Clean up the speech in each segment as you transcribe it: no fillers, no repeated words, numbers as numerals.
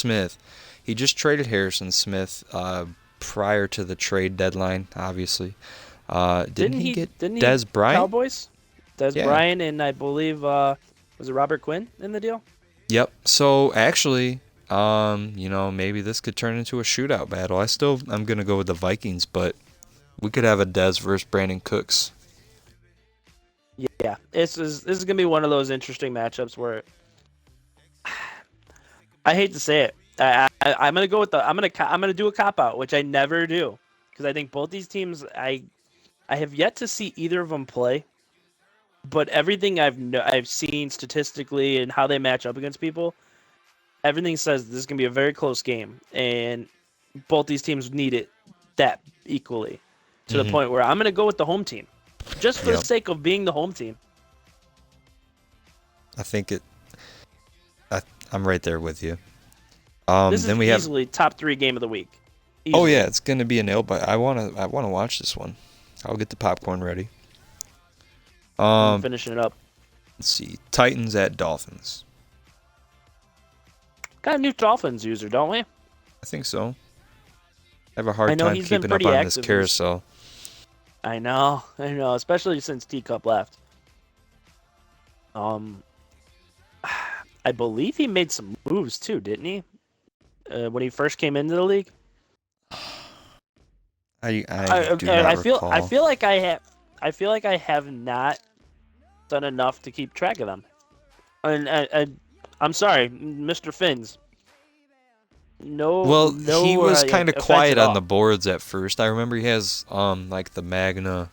Smith. He just traded Harrison Smith prior to the trade deadline, obviously. Didn't he get Didn't he Des Bryant? Cowboys? Des Yeah. Bryant and I believe was it Robert Quinn in the deal? Yep. So actually, maybe this could turn into a shootout battle. I'm gonna go with the Vikings, but we could have a Des versus Brandon Cooks. Yeah, this is gonna be one of those interesting matchups where I hate to say it. I'm gonna go with I'm gonna do a cop out, which I never do, because I think both these teams I have yet to see either of them play, but everything I've seen statistically and how they match up against people, everything says this is gonna be a very close game, and both these teams need it that equally, to the Mm-hmm. point where I'm gonna go with the home team, just for the Yep. sake of being the home team. I think it. I'm right there with you. This Then is we have. easily top 3 game of the week. Oh Easily. yeah, it's gonna be a nail bite. I wanna watch this one. I'll get the popcorn ready. I'm Um, finishing it up. let's see. Titans at Dolphins. Got a new Dolphins user, don't we? I think so. I have a I hard know time he's been keeping up pretty on this active. carousel. I know, especially since Teacup left. I believe he made some moves too, didn't he? When he first came into the league. I do not recall. I feel like I have not done enough to keep track of them. And I'm sorry, Mr. Finns. Well, he was kind of offense quiet at on all. the boards at first. I remember he has like the Magna,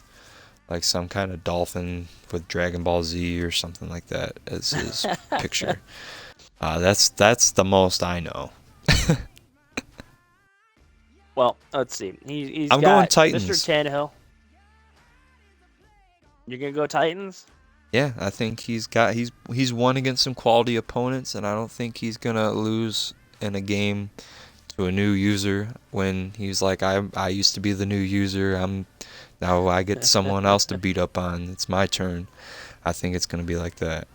like some kind of dolphin with Dragon Ball Z or something like that as his picture. That's the most I know. Well, let's see. He's I'm got going Titans. Mr. Tannehill. You're gonna go Titans? Yeah, I think he's won against some quality opponents, and I don't think he's gonna lose in a game to a new user when he's like, I used to be the new user. Now I get someone else to beat up on. It's my turn. I think it's gonna be like that.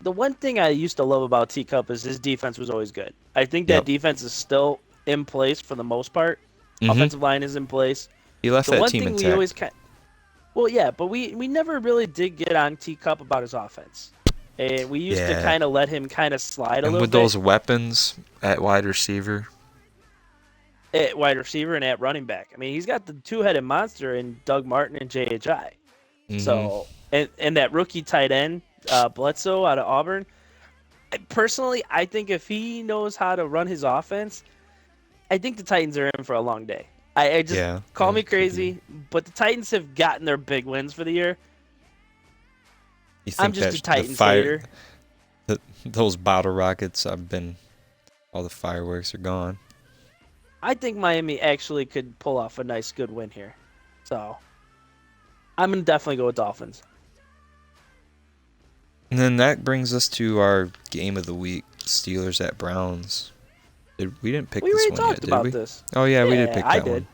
The one thing I used to love about Teacup is his defense was always good. I think that Yep. defense is still in place for the most part. Mhm. Offensive line is in place. He left The that one team thing we intact. always well, yeah, but we never really did get on Teacup about his offense, and we used to Yeah. kind of let him kind of slide a And little with bit those weapons at wide receiver. at wide receiver and at running back. I mean, he's got the two-headed monster in Doug Martin and JHI. Mhm. So, and that rookie tight end, Bledsoe out of Auburn. Personally, I think if he knows how to run his offense, I think the Titans are in for a long day. I just Yeah, call me it could be. crazy, but the Titans have gotten their big wins for the year. You I'm think just that a Titans hater. those bottle rockets all the fireworks are gone. I think Miami actually could pull off a nice, good win here. So I'm gonna definitely go with Dolphins. And then that brings us to our game of the week, Steelers at Browns. We didn't pick We this already one talked yet, did about we? this. Oh yeah, we did Yeah, pick I that did. one.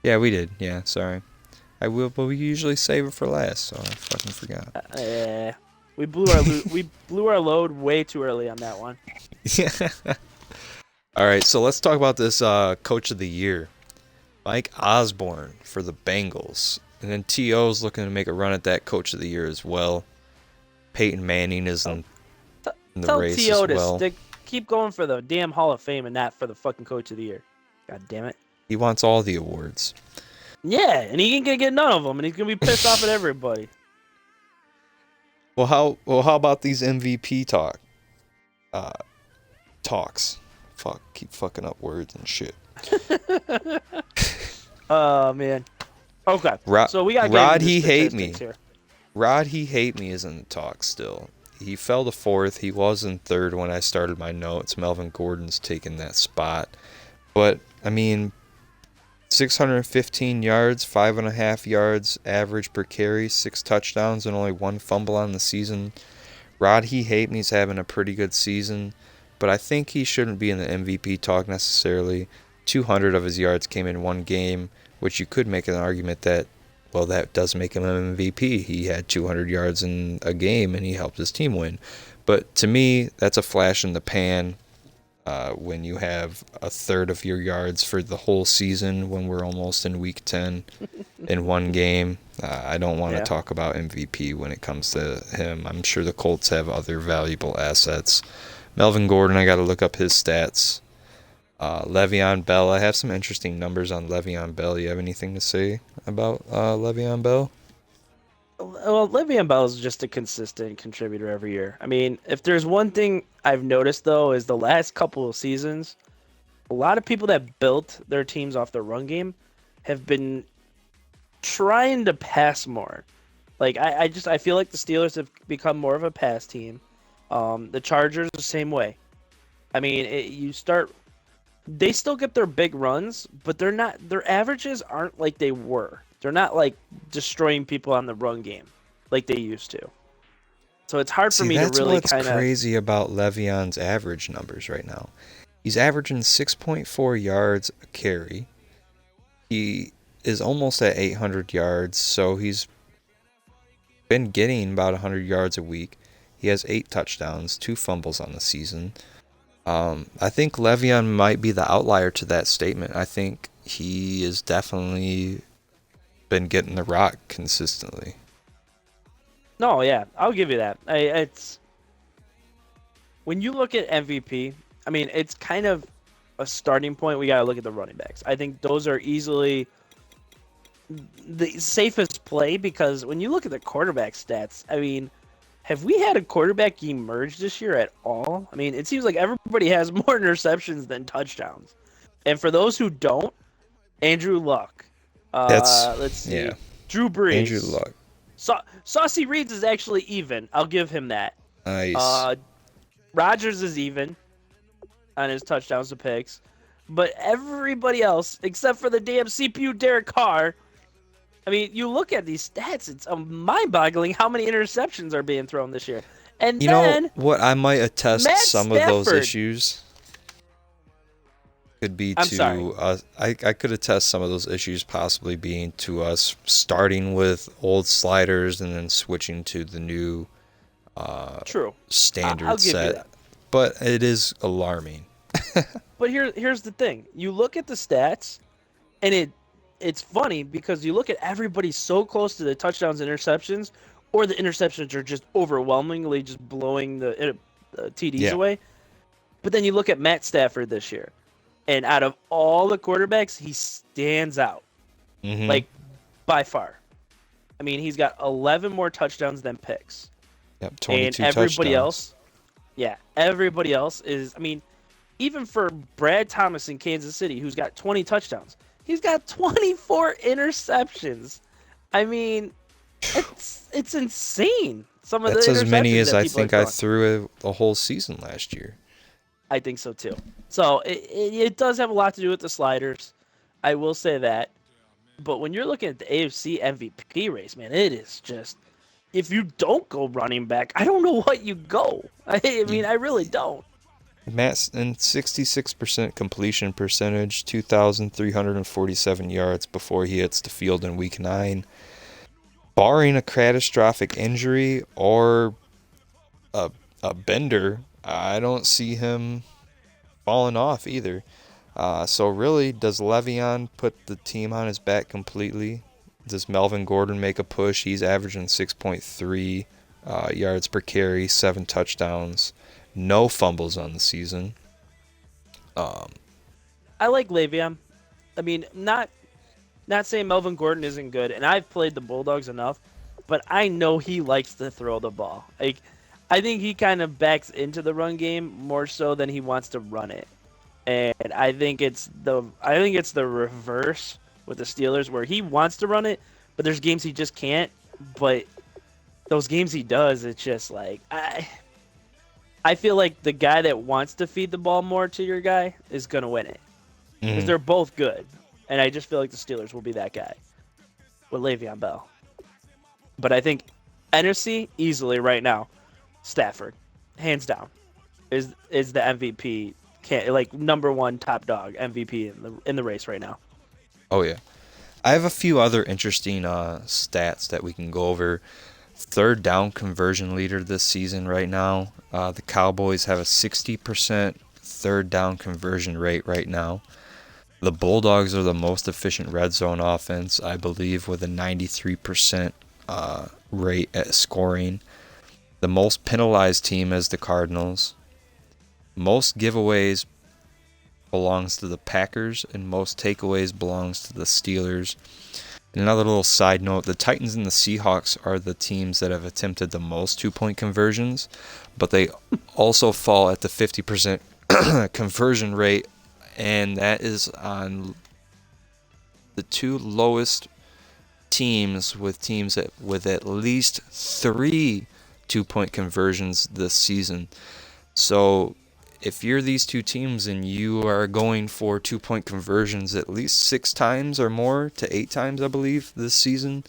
Yeah, we did. Yeah, sorry. But we usually save it for last, so I fucking forgot. We blew our load way too early on that one. Yeah. All right, so let's talk about this Coach of the Year, Mike Osborne for the Bengals, and then T.O.'s looking to make a run at that Coach of the Year as well. Peyton Manning is in the Tell race T.O. as well. to keep going for the damn Hall of Fame and not for the fucking Coach of the Year. God damn it. He wants all the awards. Yeah, and he ain't gonna get none of them, and he's gonna be pissed off at everybody. Well, how about these MVP talks? Fuck, keep fucking up words and shit. Oh man. Okay. So we got Rod He Hate Me. Here. Rod He Hate Me is in the talks still. He fell to fourth. He was in third when I started my notes. Melvin Gordon's taken that spot. But, I mean, 615 yards, 5.5 yards average per carry, 6 touchdowns, and only 1 fumble on the season. Rod He Hate Me's having a pretty good season, but I think he shouldn't be in the MVP talk necessarily. 200 of his yards came in one game, which you could make an argument that, well, that does make him an MVP. He had 200 yards in a game, and he helped his team win. But to me, that's a flash in the pan. when you have a third of your yards for the whole season when we're almost in week 10 in one game. I don't want to Yeah. talk about MVP when it comes to him. I'm sure the Colts have other valuable assets. Melvin Gordon, I got to look up his stats. Le'Veon Bell, I have some interesting numbers on Le'Veon Bell. You have anything to say about Le'Veon Bell? Well, Le'Veon Bell is just a consistent contributor every year. I mean, if there's one thing I've noticed though, is the last couple of seasons, a lot of people that built their teams off the run game have been trying to pass more. Like I feel like the Steelers have become more of a pass team. The Chargers the same way. I mean, they still get their big runs, but their averages aren't like they were. They're not like destroying people on the run game like they used to. So it's hard for See, me to that's really what's kind of. crazy about Le'Veon's average numbers right now. He's averaging 6.4 yards a carry. He is almost at 800 yards, so he's been getting about 100 yards a week. He has 8 touchdowns, 2 fumbles on the season. I think Le'Veon might be the outlier to that statement. I think he has definitely been getting the rock consistently. No, yeah, I'll give you that. It's when you look at MVP. I mean, it's kind of a starting point. We gotta look at the running backs. I think those are easily the safest play because when you look at the quarterback stats, I mean, have we had a quarterback emerge this year at all? I mean, it seems like everybody has more interceptions than touchdowns. And for those who don't, Andrew Luck, That's, let's yeah, see, Drew Andrew Brees, Luck. Saucy Reeds is actually even. I'll give him that. Nice. Uh, Rodgers is even on his touchdowns to picks, but everybody else except for the damn CPU Derek Carr. I mean, you look at these stats; it's mind-boggling how many interceptions are being thrown this year. And You know then what? I might attest Matt some of those Stafford. issues could be I'm sorry. to us. I could attest some of those issues possibly being to us starting with old sliders and then switching to the new True. I'll standard give you set. that. But it is alarming. But here's the thing: you look at the stats, and it's funny because you look at everybody so close to the touchdowns and interceptions, or the interceptions are just overwhelmingly just blowing the TDs Yeah. away. But then you look at Matt Stafford this year, and out of all the quarterbacks, he stands out Mm-hmm. like by far. I mean, he's got 11 more touchdowns than picks, Yep. and 22 everybody touchdowns. else, yeah, everybody else is. I mean, even for Brad Thomas in Kansas City, who's got 20 touchdowns, he's got 24 interceptions. I mean, it's insane. Some of the That's as many interceptions as that I people are think I throwing. threw the whole season last year. I think so too. So it does have a lot to do with the sliders. I will say that. But when you're looking at the AFC MVP race, man, it is just if you don't go running back, I don't know what you go. I You mean, I really don't. Matt's in 66% completion percentage, 2,347 yards before he hits the field in week 9. Barring a catastrophic injury or a, a bender, I don't see him falling off either. So really, does Le'Veon put the team on his back completely? Does Melvin Gordon make a push? He's averaging 6.3 yards per carry, 7 touchdowns, no fumbles on the season. Um, I like Le'Veon. I mean, not saying Melvin Gordon isn't good, and I've played the Bulldogs enough, but I know he likes to throw the ball. Like, I think he kind of backs into the run game more so than he wants to run it. And I think it's the reverse with the Steelers where he wants to run it, but there's games he just can't. But those games he does, it's just like I feel like the guy that wants to feed the ball more to your guy is gonna win it because mhm. they're both good. And I just feel like the Steelers will be that guy with Le'Veon Bell. But I think NFC easily right now, Stafford, hands down, is the MVP, can like number one top dog MVP in the race right now. Oh yeah. I have a few other interesting stats that we can go over. Third down conversion leader this season right now. The Cowboys have a 60% third down conversion rate right now. The Bulldogs are the most efficient red zone offense, I believe, with a 93% rate at scoring. The most penalized team is the Cardinals. Most giveaways belongs to the Packers, and most takeaways belongs to the Steelers. And another little side note, the Titans and the Seahawks are the teams that have attempted the most two-point conversions, but they also fall at the 50% conversion rate, and that is on the two lowest teams with at least 3 two-point conversions this season. So if you're these two teams and you are going for two-point conversions at least 6 times or more to 8 times, I believe, this season,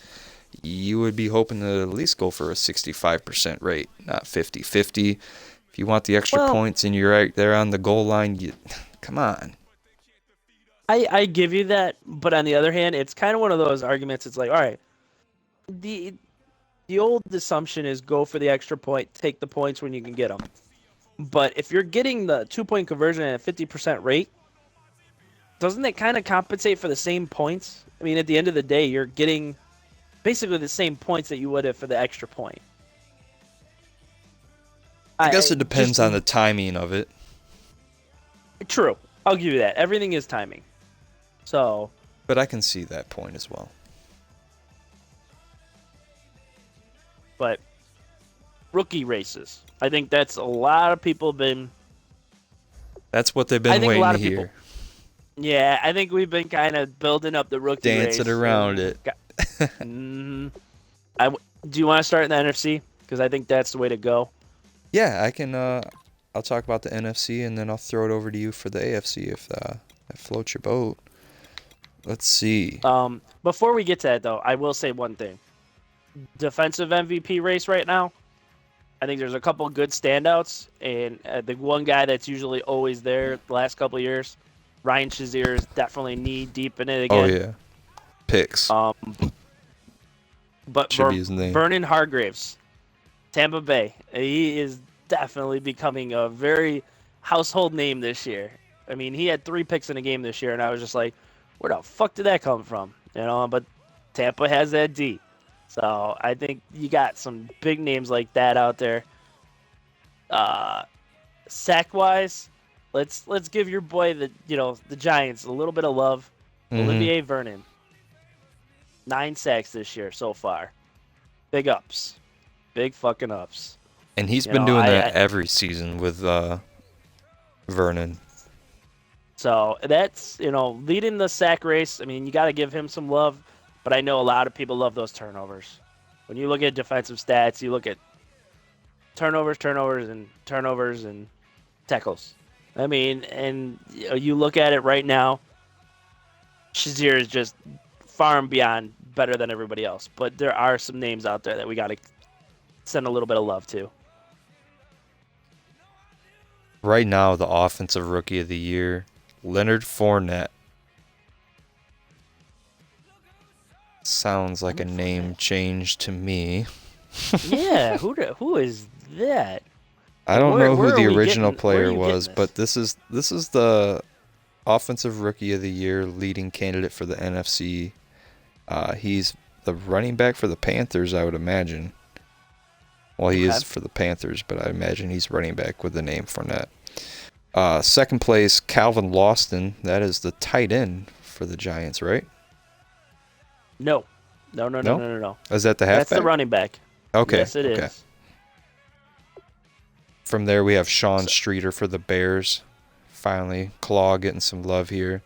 you would be hoping to at least go for a 65% rate, not 50-50. If you want the extra points and you're right there on the goal line, come on. I give you that, but on the other hand, it's kind of one of those arguments. It's like, all right, the old assumption is go for the extra point, take the points when you can get them. But if you're getting the 2-point conversion at a 50% rate, doesn't it kind of compensate for the same points? I mean, at the end of the day, you're getting basically the same points that you would have for the extra point. I guess it depends on the timing of it. True. I'll give you that. Everything is timing. So. But I can see that point as well. But rookie races. I think that's a lot of people been. That's what they've been waiting to hear. Yeah, I think we've been kind of building up the rookie race. Dancing around it. Do you want to start in the NFC? Because I think that's the way to go. Yeah, I can. I'll talk about the NFC, and then I'll throw it over to you for the AFC if that floats your boat. Let's see. Before we get to that, though, I will say one thing. Defensive MVP race right now, I think there's a couple good standouts, and the one guy that's usually always there the last couple of years, Ryan Shazier, is definitely knee deep in it again. Oh yeah, picks. But Vernon Hargreaves, Tampa Bay, he is definitely becoming a very household name this year. I mean, he had 3 picks in a game this year, and I was just like, where the fuck did that come from? You know, but Tampa has that D. So I think you got some big names like that out there. Sack-wise, let's give your boy the Giants a little bit of love. Mm-hmm. Olivier Vernon, 9 sacks this year so far. Big ups, big fucking ups. And he's been doing that every season with Vernon. So that's leading the sack race. I mean, you got to give him some love. But I know a lot of people love those turnovers. When you look at defensive stats, you look at turnovers, and tackles. I mean, and you look at it right now, Shazier is just far and beyond better than everybody else. But there are some names out there that we got to send a little bit of love to. Right now, the offensive rookie of the year, Leonard Fournette. Sounds like a name change to me. Yeah, who is that? I don't know who the original player was, but this is the offensive rookie of the year leading candidate for the NFC. He's the running back for the Panthers, I would imagine. Well, he is for the Panthers, but I imagine he's running back with the name Fournette. Second place, Calvin Lawson. That is the tight end for the Giants, right? No. Is that the halfback? That's the running back. Okay. Yes, it is. From there, we have Sean Streeter for the Bears. Finally, Claw getting some love here.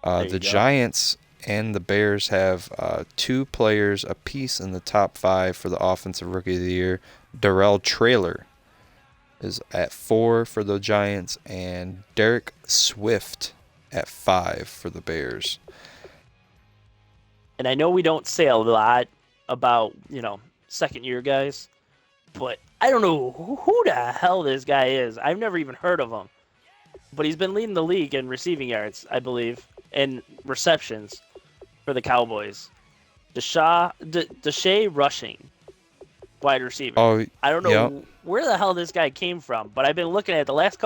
The Giants and the Bears have 2 players apiece in the top 5 for the offensive rookie of the year. Darrell Traylor is at 4 for the Giants, and Derek Swift at 5 for the Bears. And I know we don't say a lot about, second-year guys, but I don't know who the hell this guy is. I've never even heard of him. But he's been leading the league in receiving yards, I believe, and receptions for the Cowboys. Deshae Rushing, wide receiver. Oh, I don't know where the hell this guy came from, but I've been looking at the last couple